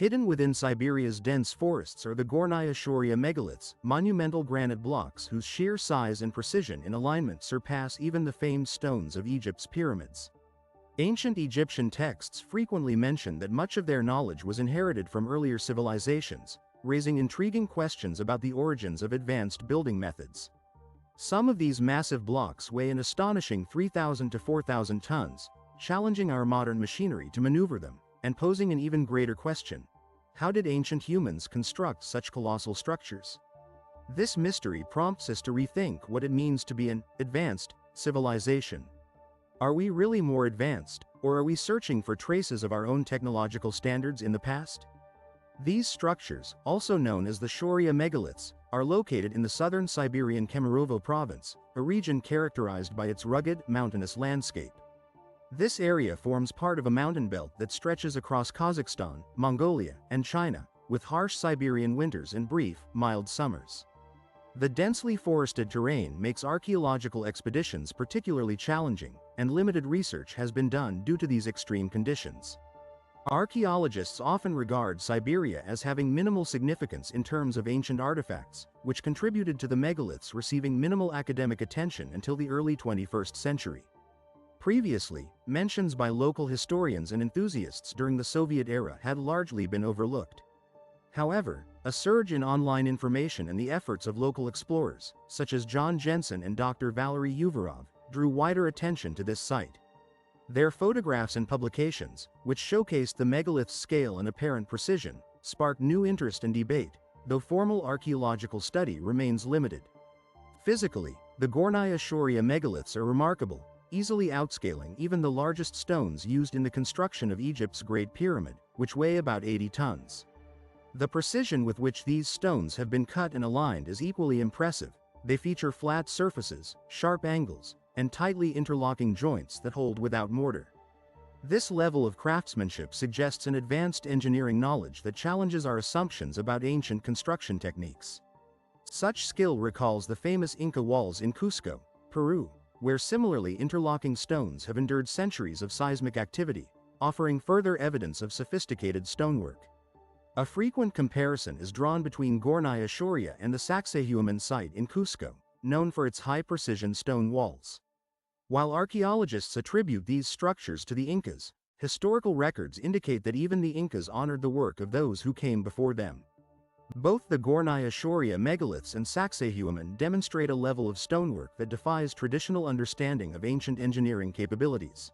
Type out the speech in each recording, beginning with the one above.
Hidden within Siberia's dense forests are the Gornaya Shoria megaliths, monumental granite blocks whose sheer size and precision in alignment surpass even the famed stones of Egypt's pyramids. Ancient Egyptian texts frequently mention that much of their knowledge was inherited from earlier civilizations, raising intriguing questions about the origins of advanced building methods. Some of these massive blocks weigh an astonishing 3,000 to 4,000 tons, challenging our modern machinery to maneuver them, and posing an even greater question: how did ancient humans construct such colossal structures? This mystery prompts us to rethink what it means to be an advanced civilization. Are we really more advanced, or are we searching for traces of our own technological standards in the past? These structures, also known as the Shoria megaliths, are located in the southern Siberian Kemerovo province, a region characterized by its rugged, mountainous landscape. This area forms part of a mountain belt that stretches across Kazakhstan, Mongolia, and China, with harsh Siberian winters and brief, mild summers. The densely forested terrain makes archaeological expeditions particularly challenging, and limited research has been done due to these extreme conditions. Archaeologists often regard Siberia as having minimal significance in terms of ancient artifacts, which contributed to the megaliths receiving minimal academic attention until the early 21st century. Previously, mentions by local historians and enthusiasts during the Soviet era had largely been overlooked. However, a surge in online information and the efforts of local explorers, such as John Jensen and Dr. Valery Uvarov, drew wider attention to this site. Their photographs and publications, which showcased the megalith's scale and apparent precision, sparked new interest and debate, though formal archaeological study remains limited. Physically, the Gornaya Shoria megaliths are remarkable, easily outscaling even the largest stones used in the construction of Egypt's Great Pyramid, which weigh about 80 tons. The precision with which these stones have been cut and aligned is equally impressive. They feature flat surfaces, sharp angles, and tightly interlocking joints that hold without mortar. This level of craftsmanship suggests an advanced engineering knowledge that challenges our assumptions about ancient construction techniques. Such skill recalls the famous Inca walls in Cusco, Peru, where similarly interlocking stones have endured centuries of seismic activity, offering further evidence of sophisticated stonework. A frequent comparison is drawn between Gornaya Shoria and the Sacsayhuaman site in Cusco, known for its high-precision stone walls. While archaeologists attribute these structures to the Incas, historical records indicate that even the Incas honored the work of those who came before them. Both the Gornaya Shoria megaliths and Sacsayhuaman demonstrate a level of stonework that defies traditional understanding of ancient engineering capabilities.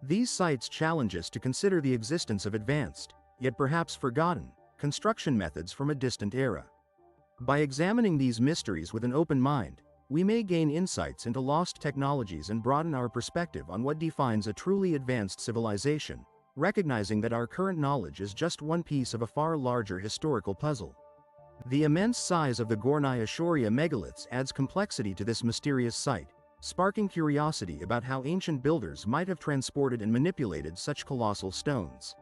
These sites challenge us to consider the existence of advanced, yet perhaps forgotten, construction methods from a distant era. By examining these mysteries with an open mind, we may gain insights into lost technologies and broaden our perspective on what defines a truly advanced civilization, recognizing that our current knowledge is just one piece of a far larger historical puzzle. The immense size of the Gornaya Shoria megaliths adds complexity to this mysterious site, sparking curiosity about how ancient builders might have transported and manipulated such colossal stones.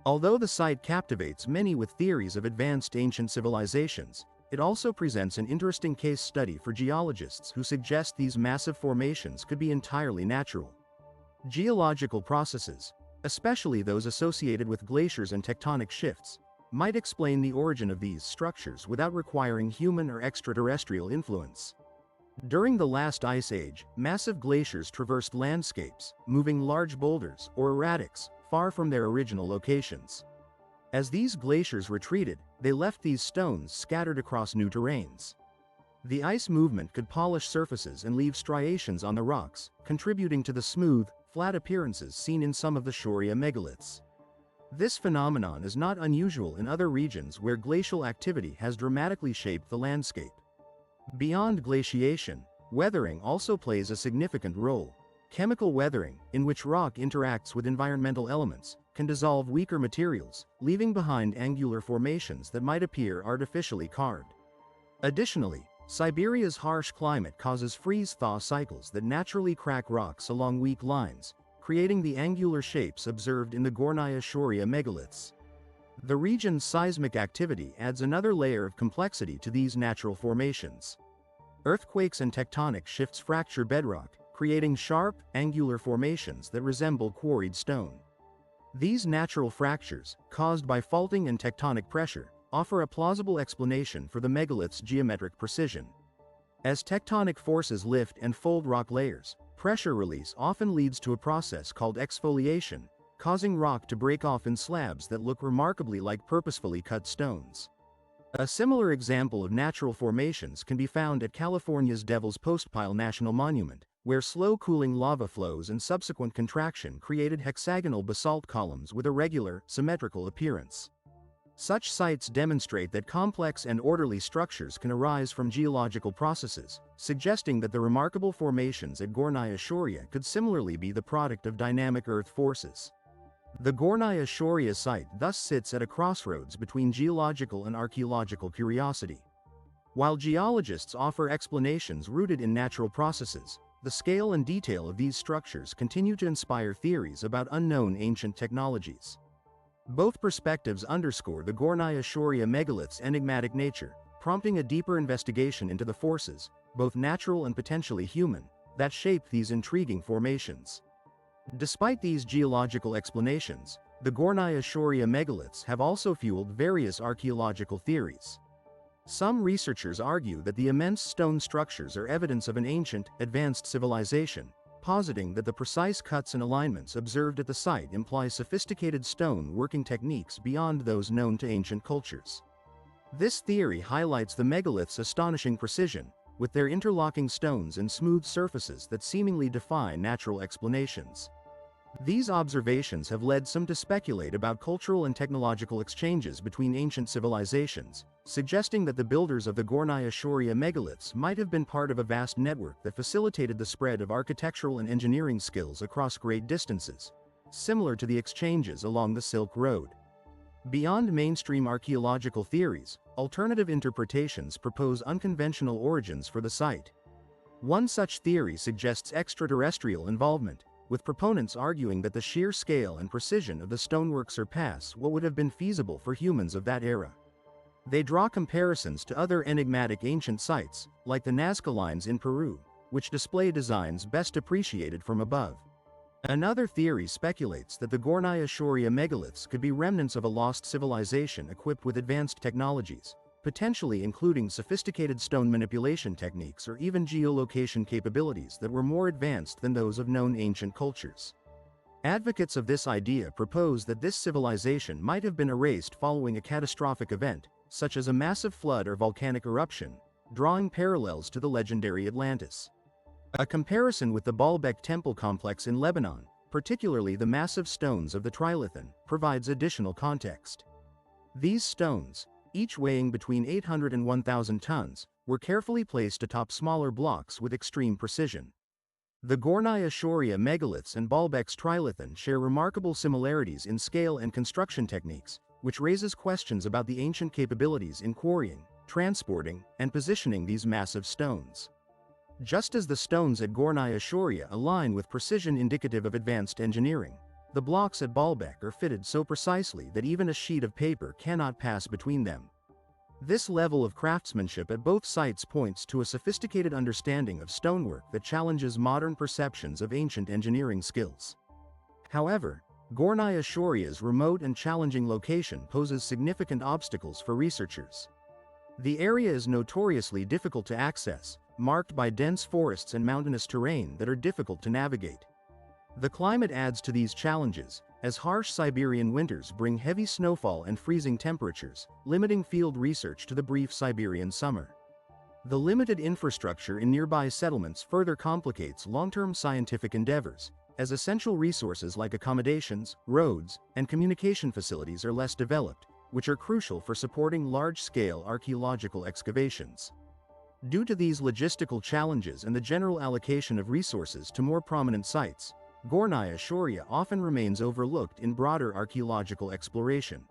Although the site captivates many with theories of advanced ancient civilizations, it also presents an interesting case study for geologists who suggest these massive formations could be entirely natural. Geological processes, especially those associated with glaciers and tectonic shifts, might explain the origin of these structures without requiring human or extraterrestrial influence. During the last ice age, massive glaciers traversed landscapes, moving large boulders, or erratics, far from their original locations. As these glaciers retreated, they left these stones scattered across new terrains. The ice movement could polish surfaces and leave striations on the rocks, contributing to the smooth, flat appearances seen in some of the Shoria megaliths. This phenomenon is not unusual in other regions where glacial activity has dramatically shaped the landscape. Beyond glaciation, weathering also plays a significant role. Chemical weathering, in which rock interacts with environmental elements, can dissolve weaker materials, leaving behind angular formations that might appear artificially carved. Additionally, Siberia's harsh climate causes freeze-thaw cycles that naturally crack rocks along weak lines, creating the angular shapes observed in the Gornaya Shoria megaliths. The region's seismic activity adds another layer of complexity to these natural formations. Earthquakes and tectonic shifts fracture bedrock, creating sharp, angular formations that resemble quarried stone. These natural fractures, caused by faulting and tectonic pressure, offer a plausible explanation for the megalith's geometric precision. As tectonic forces lift and fold rock layers, pressure release often leads to a process called exfoliation, causing rock to break off in slabs that look remarkably like purposefully cut stones. A similar example of natural formations can be found at California's Devil's Postpile National Monument, where slow-cooling lava flows and subsequent contraction created hexagonal basalt columns with a regular, symmetrical appearance. Such sites demonstrate that complex and orderly structures can arise from geological processes, suggesting that the remarkable formations at Gornaya Shoria could similarly be the product of dynamic earth forces. The Gornaya Shoria site thus sits at a crossroads between geological and archaeological curiosity. While geologists offer explanations rooted in natural processes, the scale and detail of these structures continue to inspire theories about unknown ancient technologies. Both perspectives underscore the Gornaya Shoria megalith's enigmatic nature, prompting a deeper investigation into the forces, both natural and potentially human, that shape these intriguing formations. Despite these geological explanations, the Gornaya Shoria megaliths have also fueled various archaeological theories. Some researchers argue that the immense stone structures are evidence of an ancient, advanced civilization, positing that the precise cuts and alignments observed at the site imply sophisticated stone working techniques beyond those known to ancient cultures. This theory highlights the megalith's astonishing precision, with their interlocking stones and smooth surfaces that seemingly defy natural explanations. These observations have led some to speculate about cultural and technological exchanges between ancient civilizations, suggesting that the builders of the Gornaya Shoria megaliths might have been part of a vast network that facilitated the spread of architectural and engineering skills across great distances, similar to the exchanges along the Silk Road. Beyond mainstream archaeological theories, alternative interpretations propose unconventional origins for the site. One such theory suggests extraterrestrial involvement, with proponents arguing that the sheer scale and precision of the stonework surpass what would have been feasible for humans of that era. They draw comparisons to other enigmatic ancient sites, like the Nazca Lines in Peru, which display designs best appreciated from above. Another theory speculates that the Gornaya Shoria megaliths could be remnants of a lost civilization equipped with advanced technologies, potentially including sophisticated stone manipulation techniques or even geolocation capabilities that were more advanced than those of known ancient cultures. Advocates of this idea propose that this civilization might have been erased following a catastrophic event, such as a massive flood or volcanic eruption, drawing parallels to the legendary Atlantis. A comparison with the Baalbek temple complex in Lebanon, particularly the massive stones of the Trilithon, provides additional context. These stones, each weighing between 800 and 1,000 tons, were carefully placed atop smaller blocks with extreme precision. The Gornaya Shoria megaliths and Baalbek's Trilithon share remarkable similarities in scale and construction techniques, which raises questions about the ancient capabilities in quarrying, transporting, and positioning these massive stones. Just as the stones at Gornaya Shoria align with precision indicative of advanced engineering, the blocks at Baalbek are fitted so precisely that even a sheet of paper cannot pass between them. This level of craftsmanship at both sites points to a sophisticated understanding of stonework that challenges modern perceptions of ancient engineering skills. However, Gornaya Shoria's remote and challenging location poses significant obstacles for researchers. The area is notoriously difficult to access, marked by dense forests and mountainous terrain that are difficult to navigate. The climate adds to these challenges, as harsh Siberian winters bring heavy snowfall and freezing temperatures, limiting field research to the brief Siberian summer. The limited infrastructure in nearby settlements further complicates long-term scientific endeavors, as essential resources like accommodations, roads, and communication facilities are less developed, which are crucial for supporting large-scale archaeological excavations. Due to these logistical challenges and the general allocation of resources to more prominent sites, Gornaya Shoria often remains overlooked in broader archaeological exploration.